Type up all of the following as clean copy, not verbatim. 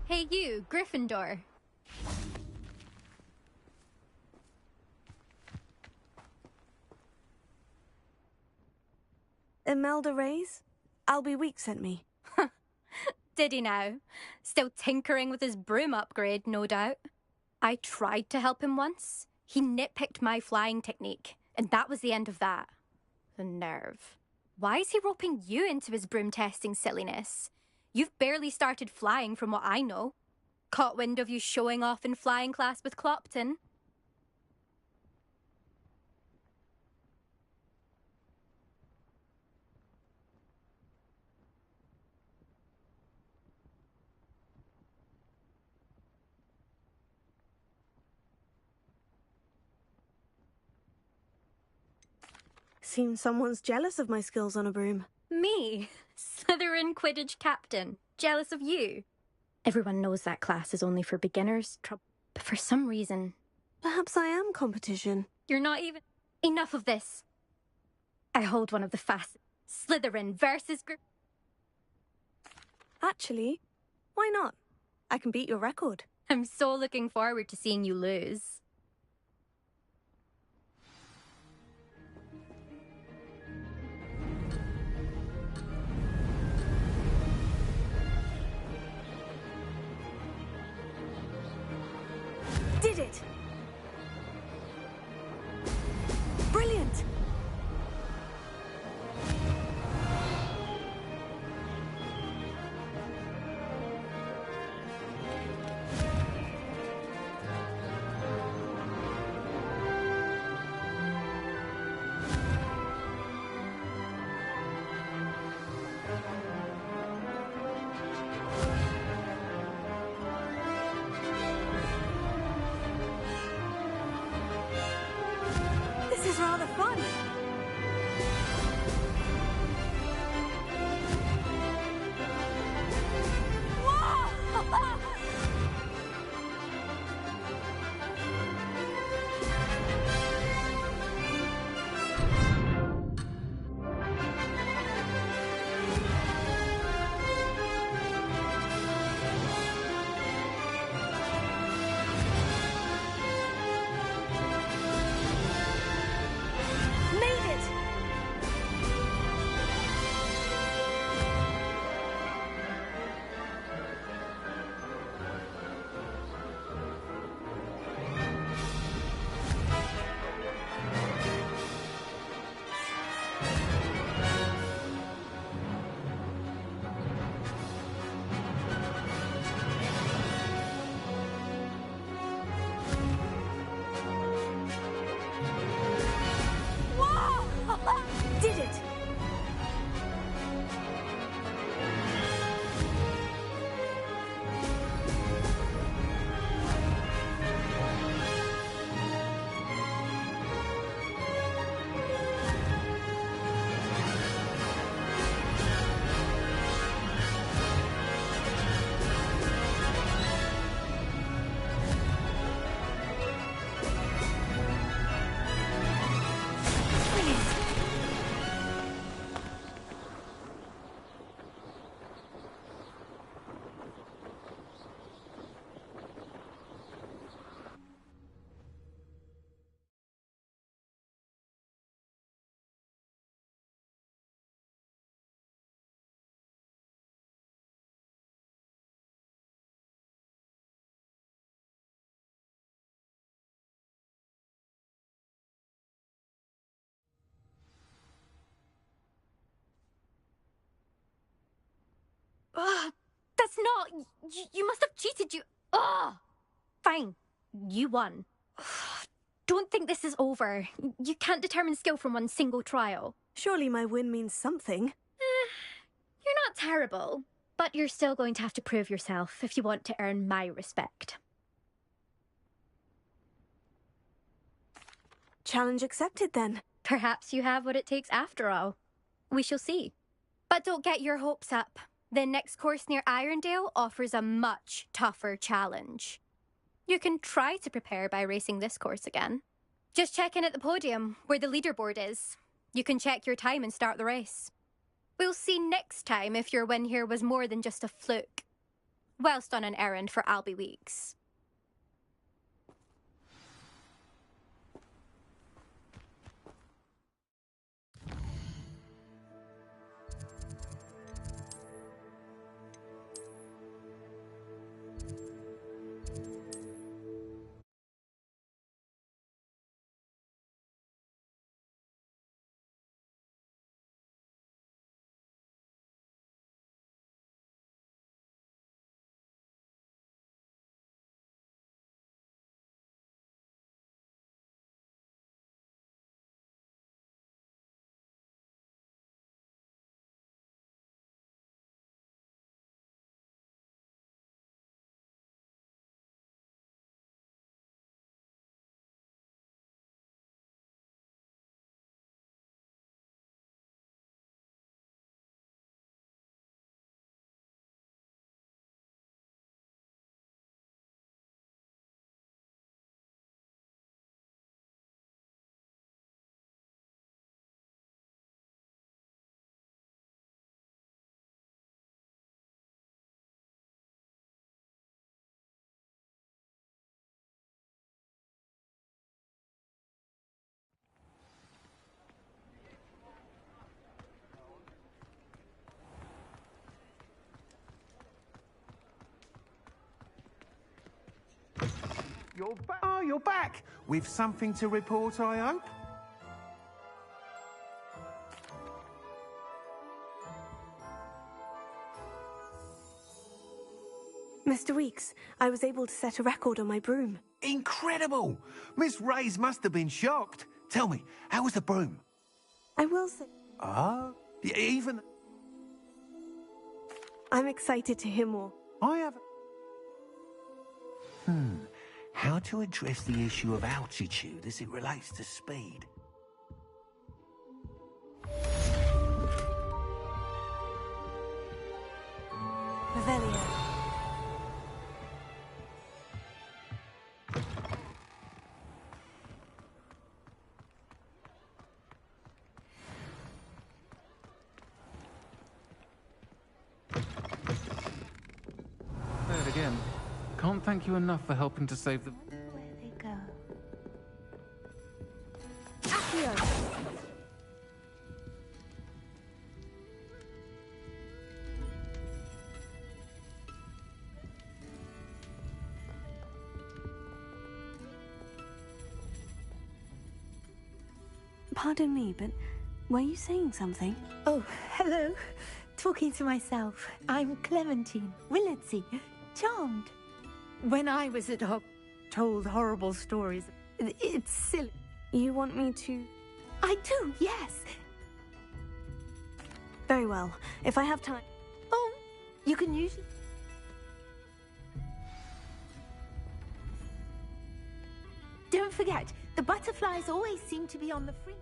Hey you, Gryffindor. Imelda Reyes? Albie Week sent me. Did he now? Still tinkering with his broom upgrade, no doubt. I tried to help him once. He nitpicked my flying technique, and that was the end of that. The nerve. Why is he roping you into his broom testing silliness? You've barely started flying from what I know. Caught wind of you showing off in flying class with Clopton. Seems someone's jealous of my skills on a broom. Me? Slytherin Quidditch captain. Jealous of you? Everyone knows that class is only for beginners, but for some reason... Perhaps I am competition. You're not even... Enough of this. I hold one of the fast... Slytherin versus... Actually, why not? I can beat your record. I'm so looking forward to seeing you lose. Did it! Brilliant! This is rather fun. Made it! Did it! Ugh, that's not... You must have cheated, you... Ugh! Fine. You won. Ugh, don't think this is over. You can't determine skill from one single trial. Surely my win means something. You're not terrible, but you're still going to have to prove yourself if you want to earn my respect. Challenge accepted then. Perhaps you have what it takes after all. We shall see. But don't get your hopes up. The next course near Irondale offers a much tougher challenge. You can try to prepare by racing this course again. Just check in at the podium, where the leaderboard is. You can check your time and start the race. We'll see next time if your win here was more than just a fluke. whilst on an errand for Albie Weeks. You're back. Oh, you're back. With something to report, I hope? Mr. Weeks, I was able to set a record on my broom. Incredible! Miss Reyes must have been shocked. Tell me, how was the broom? I will say, Ah, even... I'm excited to hear more. I have... How to address the issue of altitude as it relates to speed? Revelio. Say it again. Can't thank you enough for helping to save the... Where they go. Accio. Pardon me, but were you saying something? Oh, hello. Talking to myself. I'm Clementine Willardsey. Charmed. When I was at told horrible stories. It's silly. You want me to... I do, yes. Very well. If I have time... Oh, you can usually... Don't forget, the butterflies always seem to be on the fringe.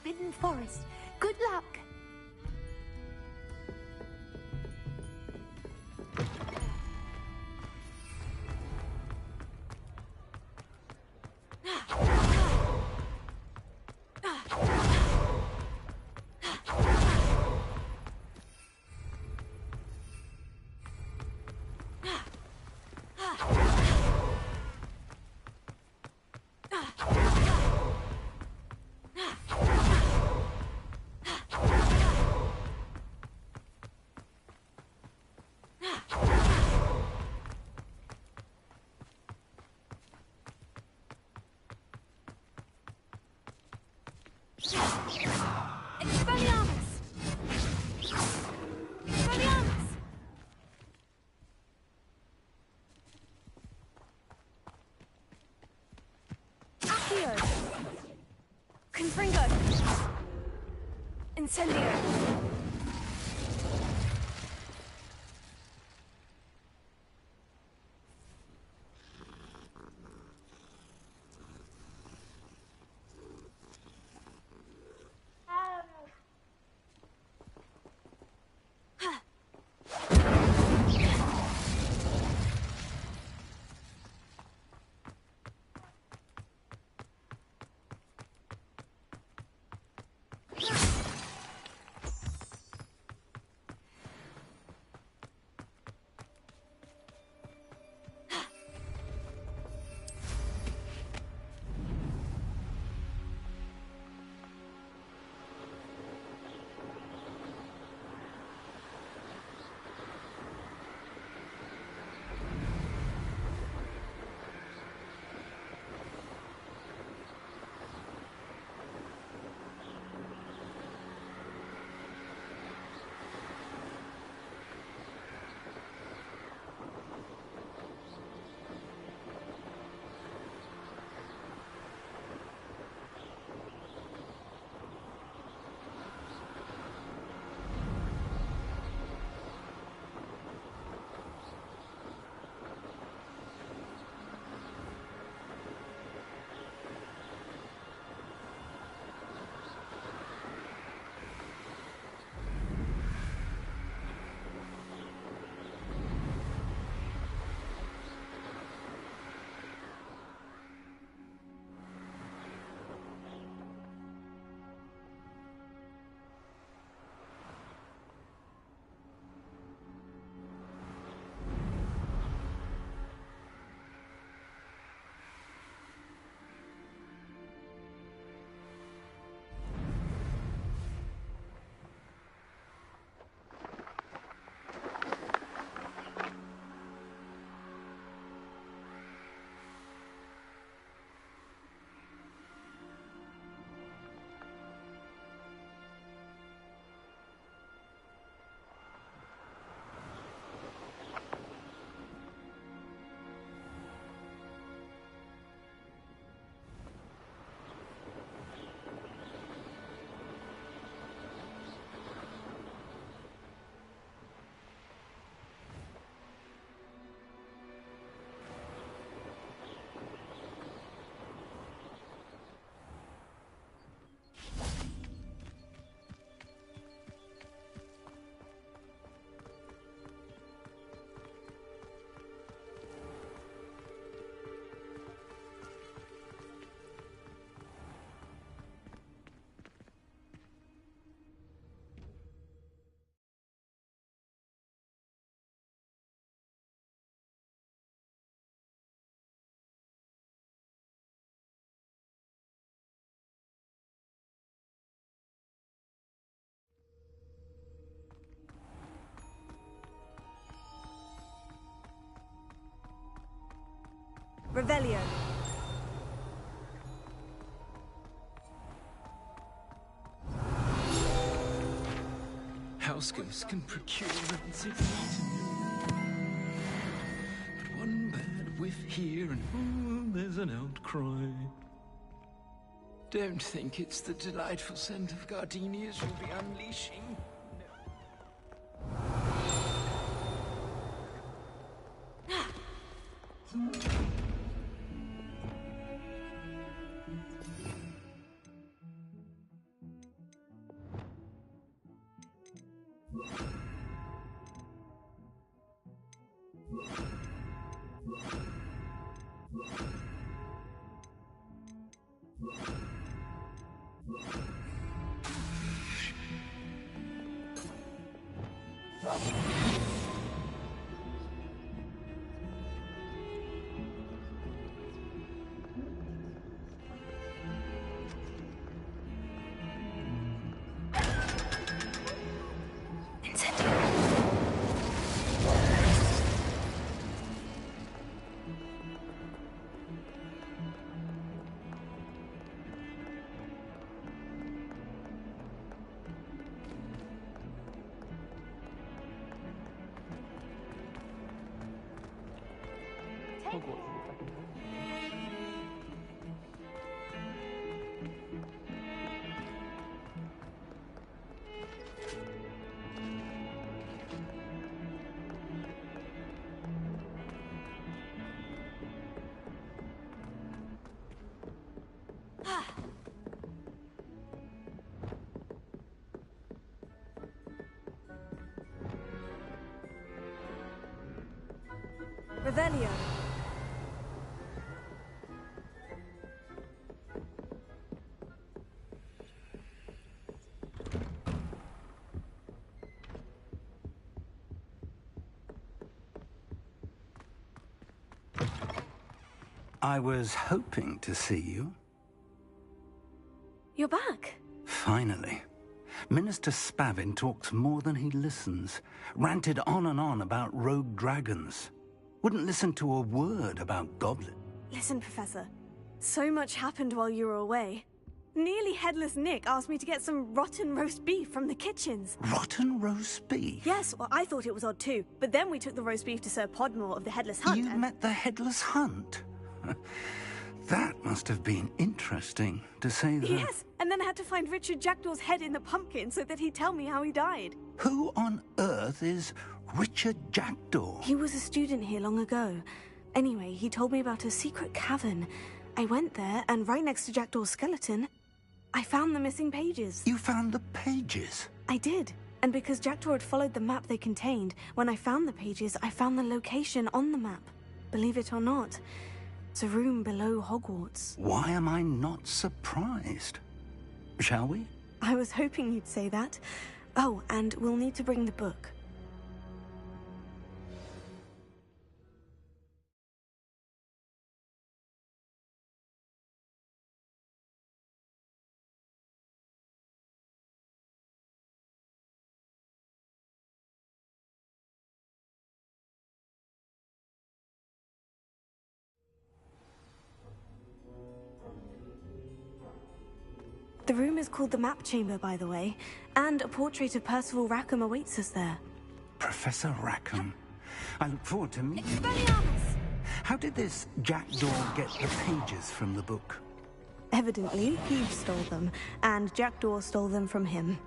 Forbidden Forest. Good luck. Expelliarmus! Expelliarmus! Accio! Confringo! Incendio! Revelio. House ghosts can procure rancid meat, but one bad whiff here and there's an outcry. Don't think it's the delightful scent of gardenias you'll be unleashing. Hogwarts. Revelio. I was hoping to see you. You're back. Finally. Minister Spavin talks more than he listens. Ranted on and on about rogue dragons. Wouldn't listen to a word about goblins. Listen, Professor. So much happened while you were away. Nearly Headless Nick asked me to get some rotten roast beef from the kitchens. Rotten roast beef? Yes, well, I thought it was odd too. But then we took the roast beef to Sir Podmore of the Headless Hunt. You met the Headless Hunt? That must have been interesting, to say the... Yes, and then I had to find Richard Jackdaw's head in the pumpkin so that he'd tell me how he died. Who on earth is Richard Jackdaw? He was a student here long ago. Anyway, he told me about a secret cavern. I went there, and right next to Jackdaw's skeleton, I found the missing pages. You found the pages? I did. And because Jackdaw had followed the map they contained, when I found the pages, I found the location on the map. Believe it or not, it's a room below Hogwarts. Why am I not surprised? Shall we? I was hoping you'd say that. Oh, and we'll need to bring the book. The room is called the Map Chamber, by the way, and a portrait of Percival Rackham awaits us there. Professor Rackham. I look forward to meeting you. How did this Jackdaw get the pages from the book? Evidently, he stole them, and Jackdaw stole them from him.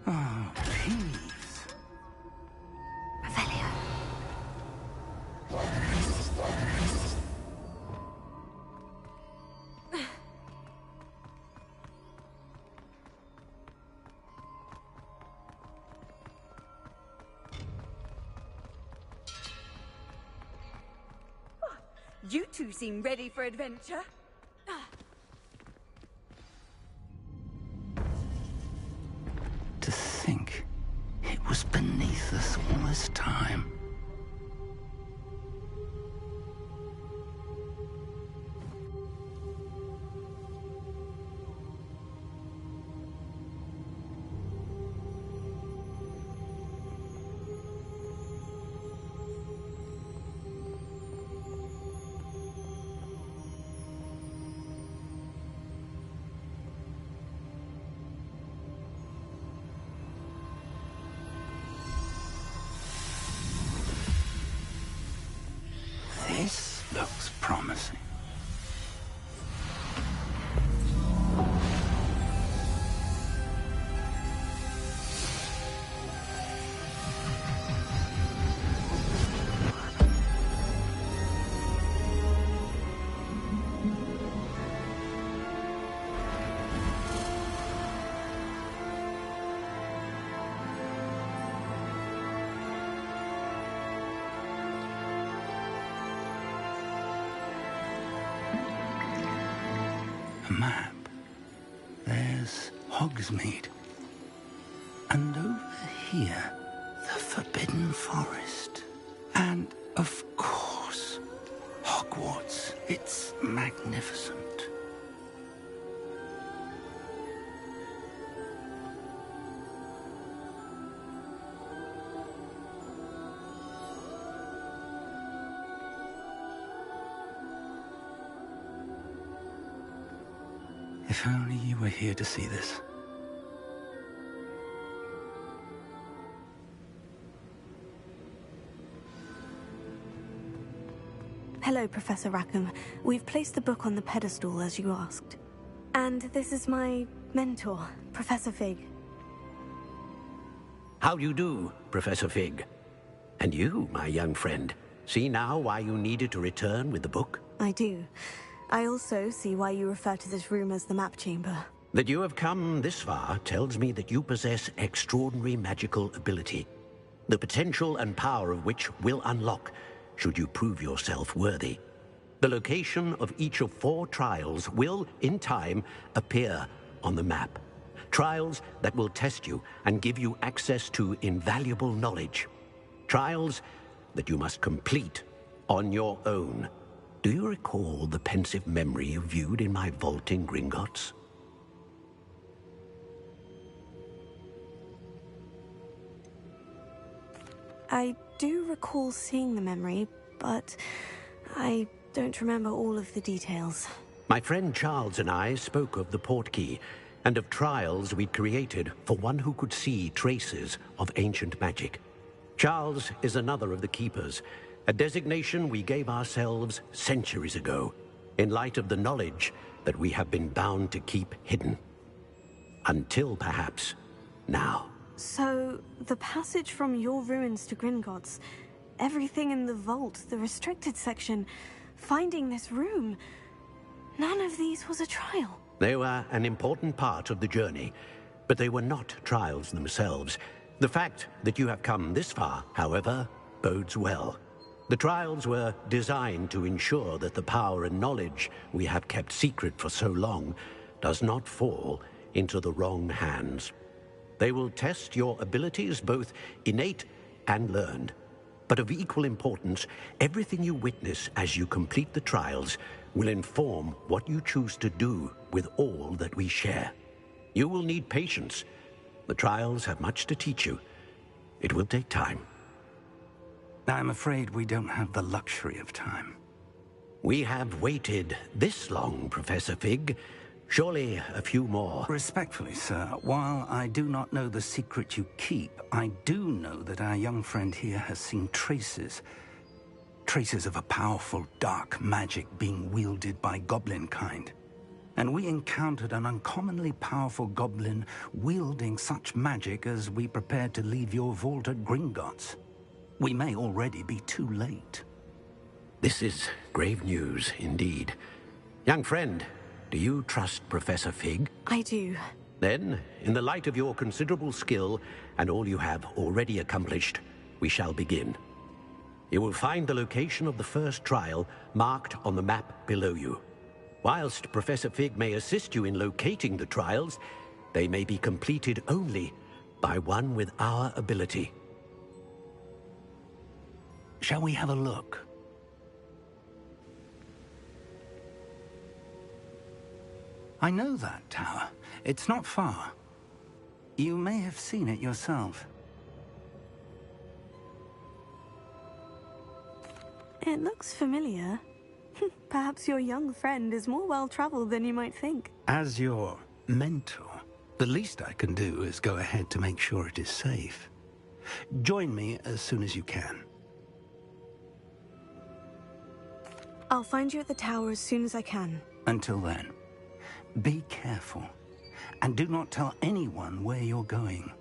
Oh, Peeves. Revelio. You two seem ready for adventure. To think it was beneath us all this time. Looks promising. A map. There's Hogsmeade. And over here, the Forbidden Forest. And, of course, Hogwarts. It's magnificent. If only you were here to see this. Hello, Professor Rackham. We've placed the book on the pedestal as you asked. And this is my mentor, Professor Fig. How do you do, Professor Fig? And you, my young friend, see now why you needed to return with the book? I do. I also see why you refer to this room as the map chamber. That you have come this far tells me that you possess extraordinary magical ability, the potential and power of which will unlock should you prove yourself worthy. The location of each of 4 trials will, in time, appear on the map. Trials that will test you and give you access to invaluable knowledge. Trials that you must complete on your own. Do you recall the pensive memory you viewed in my vault in Gringotts? I do recall seeing the memory, but I don't remember all of the details. My friend Charles and I spoke of the portkey and of trials we'd created for one who could see traces of ancient magic. Charles is another of the keepers, a designation we gave ourselves centuries ago, in light of the knowledge that we have been bound to keep hidden. Until, perhaps, now. So, the passage from your ruins to Gringotts, everything in the vault, the restricted section, finding this room, none of these was a trial. They were an important part of the journey, but they were not trials themselves. The fact that you have come this far, however, bodes well. The trials were designed to ensure that the power and knowledge we have kept secret for so long does not fall into the wrong hands. They will test your abilities, both innate and learned. But of equal importance, everything you witness as you complete the trials will inform what you choose to do with all that we share. You will need patience. The trials have much to teach you. It will take time. I'm afraid we don't have the luxury of time. We have waited this long, Professor Fig. Surely a few more. Respectfully, sir, while I do not know the secret you keep, I do know that our young friend here has seen traces. Traces of a powerful dark magic being wielded by goblin kind. And we encountered an uncommonly powerful goblin wielding such magic as we prepared to leave your vault at Gringotts. We may already be too late. This is grave news, indeed. Young friend, do you trust Professor Fig? I do. Then, in the light of your considerable skill and all you have already accomplished, we shall begin. You will find the location of the first trial marked on the map below you. Whilst Professor Fig may assist you in locating the trials, they may be completed only by one with our ability. Shall we have a look? I know that tower. It's not far. You may have seen it yourself. It looks familiar. Perhaps your young friend is more well-traveled than you might think. As your mentor, the least I can do is go ahead to make sure it is safe. Join me as soon as you can. I'll find you at the tower as soon as I can. Until then, be careful, and do not tell anyone where you're going.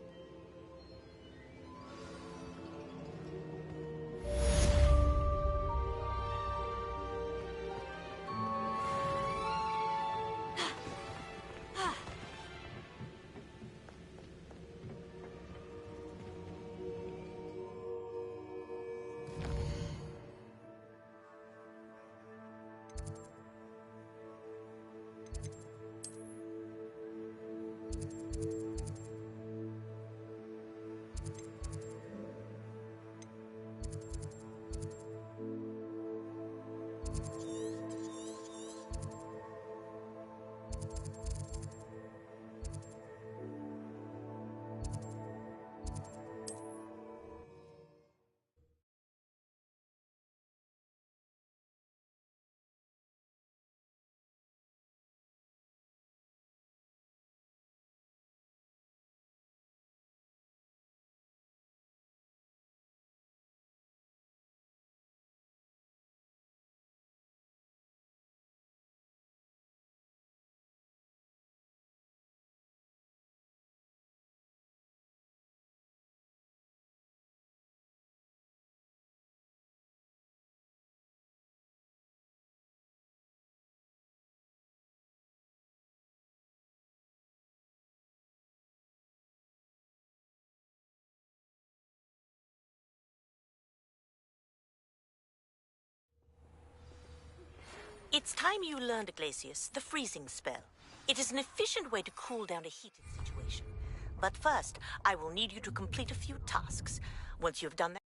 It's time you learned, Glacius, the freezing spell. It is an efficient way to cool down a heated situation. But first, I will need you to complete a few tasks. Once you've done that,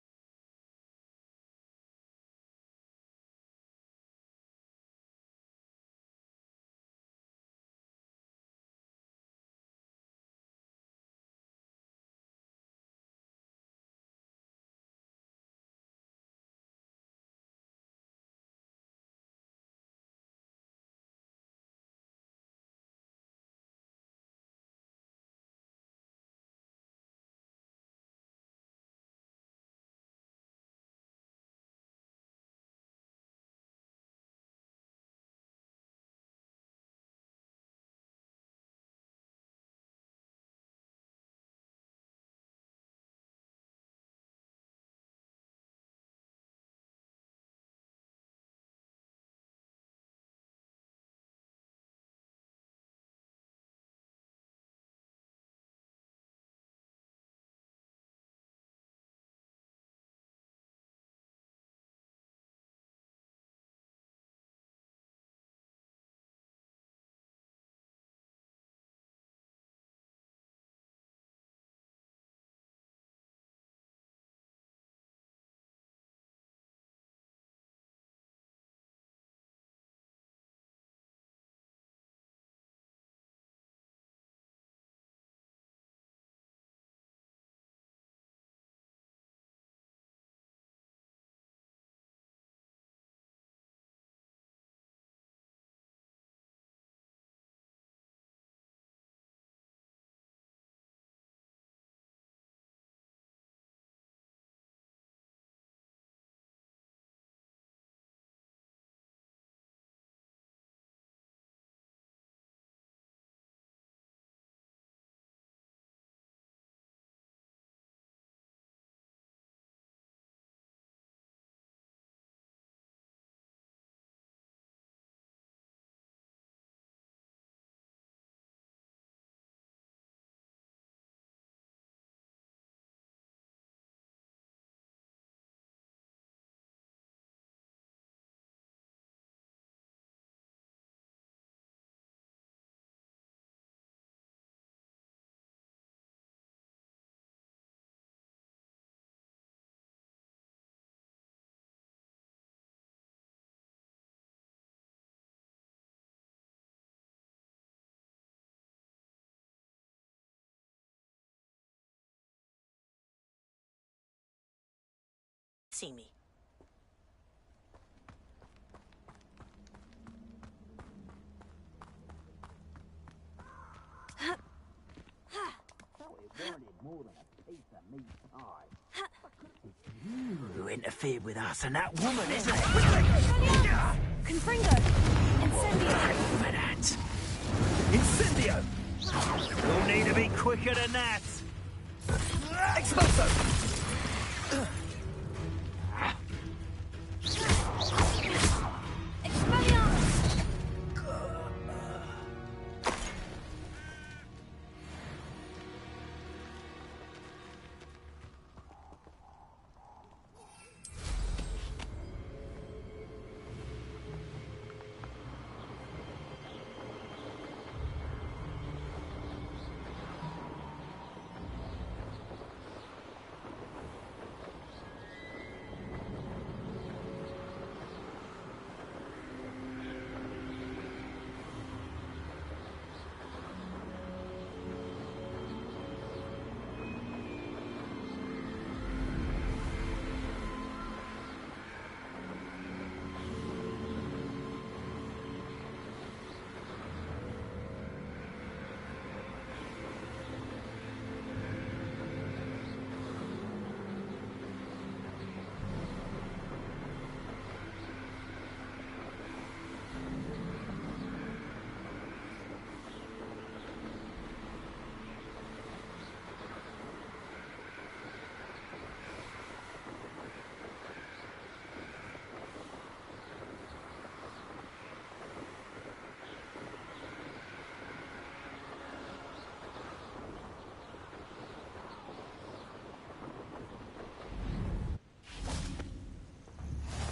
see me. You interfered with us and that woman, isn't it? quicker than that! Expulso!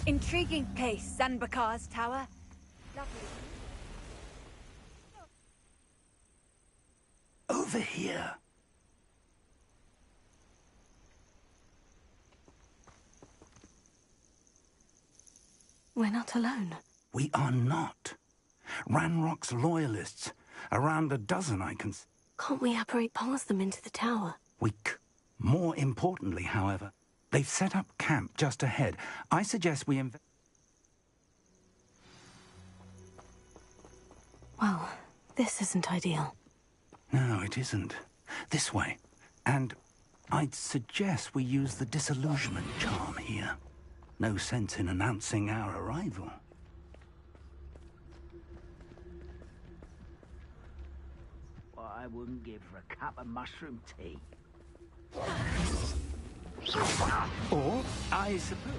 Intriguing place, Zanbakar's tower. Lovely. Over here. We're not alone. We are not. Ranrock's loyalists. Around a dozen, I can... Can't we apparate past them into the tower? More importantly, however, they've set up camp just ahead. I suggest we Well, this isn't ideal. No, it isn't. This way. And I'd suggest we use the disillusionment charm here. No sense in announcing our arrival. What I wouldn't give for a cup of mushroom tea. Or, I suppose,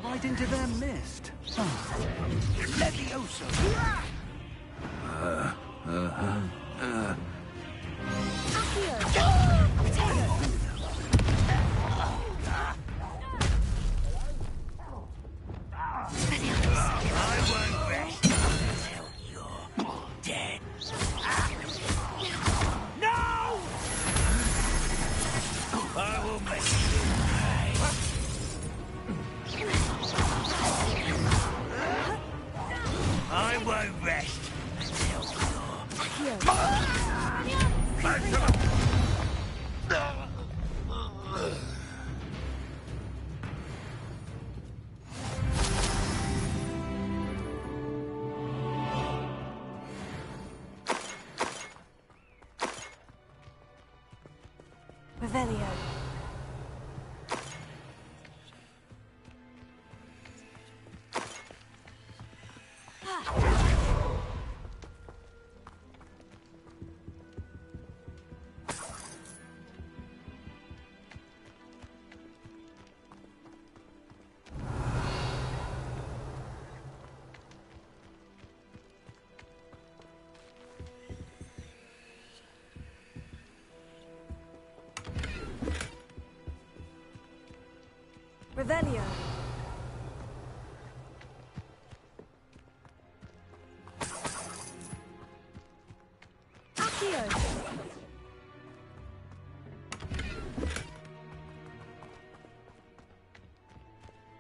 right into their mist. Levioso! I won't rest until you're dead. No! I will make you pay. I won't rest until you're... Back to the... Revelio. Revelio. Accio.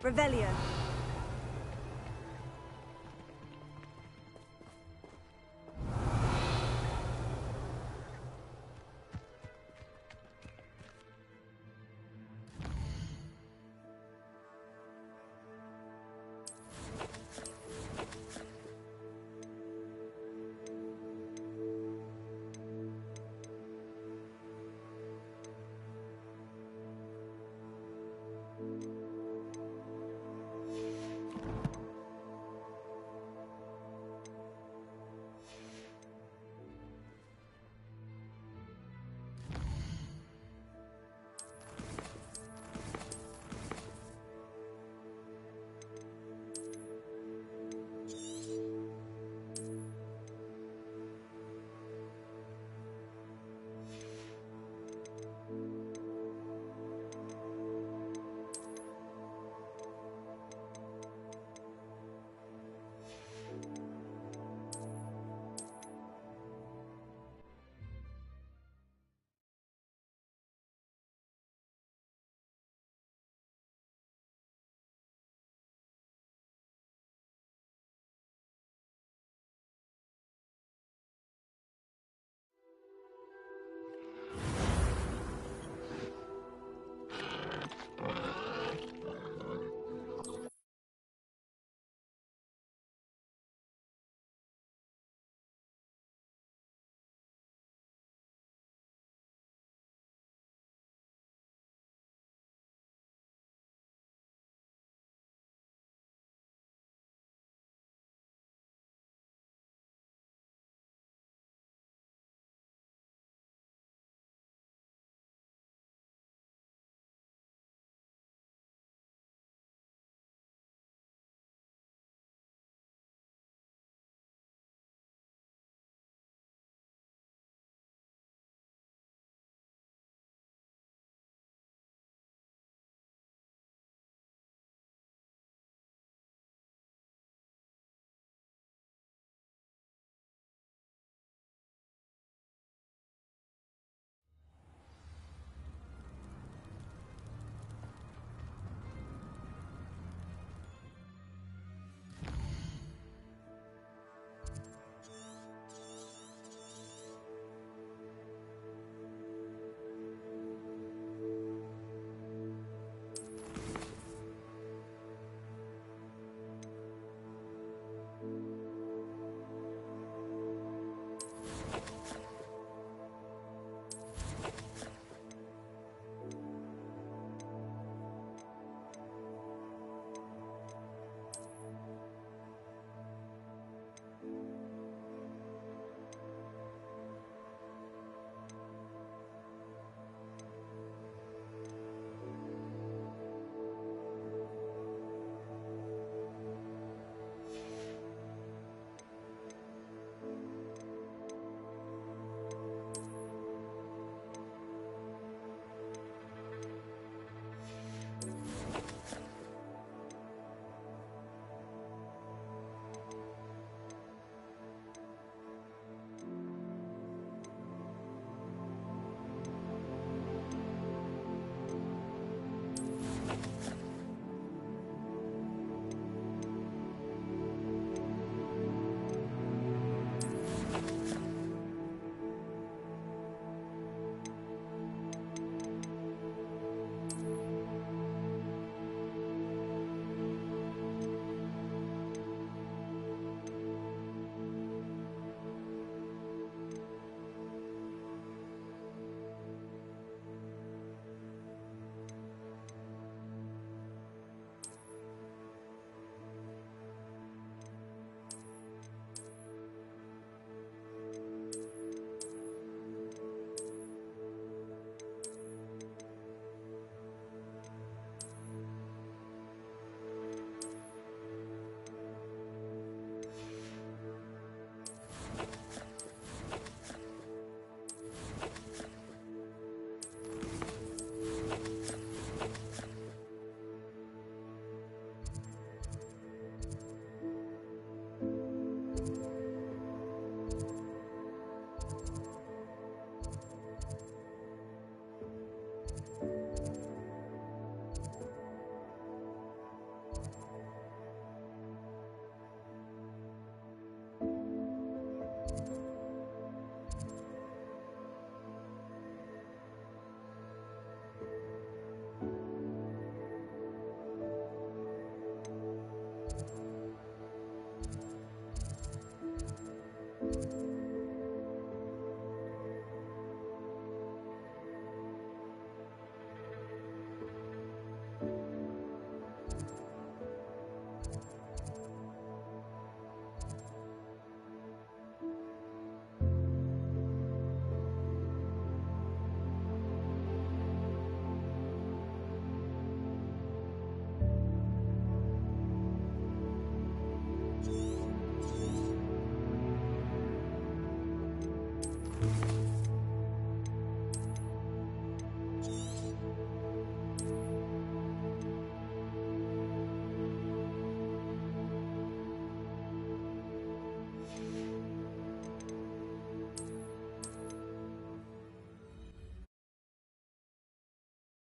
Revelio.